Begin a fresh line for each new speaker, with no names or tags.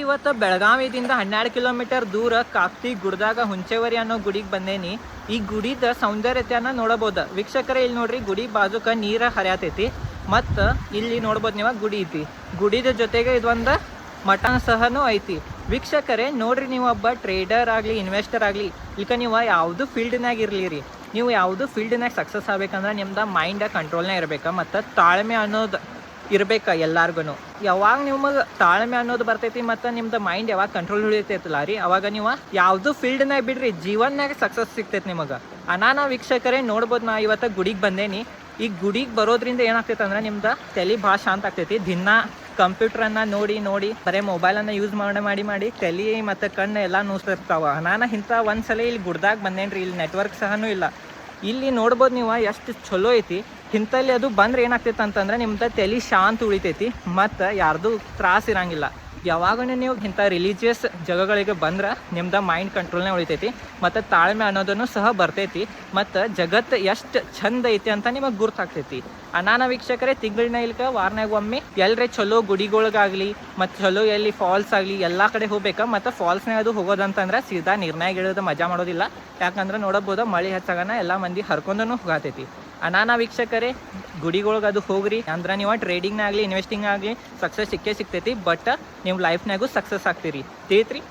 ಇವತ್ತು ಬೆಳಗಾವಿದಿಂದ 12 ಕಿಲೋಮೀಟರ್ ದೂರ ಕಾಪ್ತಿ ಗುಡ್ದಾಗ ಹುಂಚೇವರಿ ಅನ್ನೋ ಗುಡಿಗೆ ಬಂದೇನಿ. ಈ ಗುಡಿದ ಸೌಂದರ್ಯತೆಯನ್ನ ನೋಡಬಹುದು ವೀಕ್ಷಕರೇ. ಇಲ್ಲಿ ನೋಡ್ರಿ, ಗುಡಿ ಬಾಜುಕ ನೀರ ಹರಿಯಾತೈತಿ. ಮತ್ತು ಇಲ್ಲಿ ನೋಡ್ಬೋದು ನೀವು ಗುಡಿ ಐತಿ. ಗುಡಿದ ಜೊತೆಗೆ ಇದೊಂದು ಮಠ ಸಹನೂ ಐತಿ. ವೀಕ್ಷಕರೇ ನೋಡ್ರಿ, ನೀವು ಒಬ್ಬ ಟ್ರೇಡರ್ ಆಗಲಿ ಇನ್ವೆಸ್ಟರ್ ಆಗಲಿ ಈಗ ನೀವು ಯಾವುದು ಫೀಲ್ಡ್ನಾಗ ಇರಲಿ ರೀ, ನೀವು ಯಾವುದು ಫೀಲ್ಡ್ನಾಗ ಸಕ್ಸಸ್ ಆಗ್ಬೇಕಂದ್ರೆ ನಿಮ್ದು ಮೈಂಡ್ ಕಂಟ್ರೋಲ್ನಾಗ ಇರಬೇಕು ಮತ್ತು ತಾಳ್ಮೆ ಅನ್ನೋದು ಇರ್ಬೇಕು ಎಲ್ಲಾರ್ಗು. ಯಾವಾಗ ನಿಮಗೆ ತಾಳ್ಮೆ ಅನ್ನೋದು ಬರ್ತೈತಿ ಮತ್ತು ನಿಮ್ದು ಮೈಂಡ್ ಯಾವಾಗ ಕಂಟ್ರೋಲ್ ಹಿಡಿತೈತಲ್ಲ ರೀ, ಅವಾಗ ನೀವು ಯಾವುದು ಫೀಲ್ಡ್ನಾಗ ಬಿಡ್ರಿ ಜೀವನ್ಯಾಗ ಸಕ್ಸಸ್ ಸಿಗ್ತೈತಿ ನಿಮಗೆ. ಅನಾನ ವೀಕ್ಷಕರೇ ನೋಡ್ಬೋದು, ನಾ ಇವತ್ತು ಗುಡಿಗೆ ಬಂದೇನಿ. ಈ ಗುಡಿಗೆ ಬರೋದ್ರಿಂದ ಏನಾಗ್ತೈತೆ ಅಂದ್ರೆ ನಿಮ್ದು ತಲೆ ಭಾಳ ಶಾಂತ ಆಗ್ತೈತಿ. ದಿನ ಕಂಪ್ಯೂಟ್ರನ್ನು ನೋಡಿ ಬರೀ ಮೊಬೈಲನ್ನು ಯೂಸ್ ಮಾಡಿ ತಲೆ ಮತ್ತು ಕಣ್ಣು ಎಲ್ಲ ನೋಸ್ತಿರ್ತಾವ. ನಾನು ಇಂಥ ಒಂದ್ಸಲ ಇಲ್ಲಿ ಗುಡ್ದಾಗ ಬಂದೇನ್ರಿ. ಇಲ್ಲಿ ನೆಟ್ವರ್ಕ್ ಸಹನೂ ಇಲ್ಲ. ಇಲ್ಲಿ ನೋಡ್ಬೋದು ನೀವು ಎಷ್ಟು ಚಲೋ ಐತಿ. ಇಂಥಲ್ಲಿ ಅದು ಬಂದ್ರೆ ಏನಾಗ್ತೈತೆ ಅಂತಂದ್ರೆ ನಿಮ್ದು ತಲೆ ಶಾಂತ ಉಳಿತೈತಿ ಮತ್ತು ಯಾರ್ದು ತ್ರಾಸ ಇರಂಗಿಲ್ಲ. ಯಾವಾಗ ನೀವು ಇಂಥ ರಿಲಿಜಿಯಸ್ ಜಾಗಗಳಿಗೆ ಬಂದ್ರೆ ನಿಮ್ದು ಮೈಂಡ್ ಕಂಟ್ರೋಲ್ನೇ ಉಳಿತೈತಿ ಮತ್ತು ತಾಳ್ಮೆ ಅನ್ನೋದನ್ನು ಸಹ ಬರ್ತೈತಿ ಮತ್ತು ಜಗತ್ತು ಎಷ್ಟು ಚಂದ ಐತಿ ಅಂತ ನಿಮಗೆ ಗುರ್ತಾಗ್ತೈತಿ. ಅನಾನ ವೀಕ್ಷಕರೇ, ತಿಂಗಳಿನ ಇಲ್ಕ ವಾರನಾಗ ಒಮ್ಮೆ ಎಲ್ಲರೇ ಚಲೋ ಗುಡಿಗಳಿಗಾಗಲಿ ಮತ್ತು ಚಲೋ ಎಲ್ಲಿ ಫಾಲ್ಸ್ ಆಗಲಿ ಎಲ್ಲ ಕಡೆ ಹೋಗ್ಬೇಕು. ಮತ್ತು ಫಾಲ್ಸ್ನಾಗ ಅದು ಹೋಗೋದಂತಂದ್ರೆ ಸೀದಾ ನೀರ್ನಾಗ ಇಳಿಯೋದು ಮಜಾ ಮಾಡೋದಿಲ್ಲ. ಯಾಕಂದ್ರೆ ನೋಡಬಹುದು ಮಳೆ ಹೆಚ್ಚಾಗನ ಎಲ್ಲ ಮಂದಿ ಹರ್ಕೊಂಡೂ ಹೋಗತೈತಿ. ಅನಾನ ವೀಕ್ಷಕರೇ, ಗುಡಿಗಳ್ಗೆ ಅದು ಹೋಗ್ರಿ ಅಂದ್ರೆ ನೀವು ಟ್ರೇಡಿಂಗ್ನಾಗಲಿ ಇನ್ವೆಸ್ಟಿಂಗ್ ಆಗಲಿ ಸಕ್ಸಸ್ ಸಿಕ್ಕೇ ಸಿಗ್ತೈತಿ. ಬಟ್ ನೀವು ಲೈಫ್ನಾಗೂ ಸಕ್ಸಸ್ ಆಗ್ತೀರಿ. ತಿಳಿತ್ರಿ.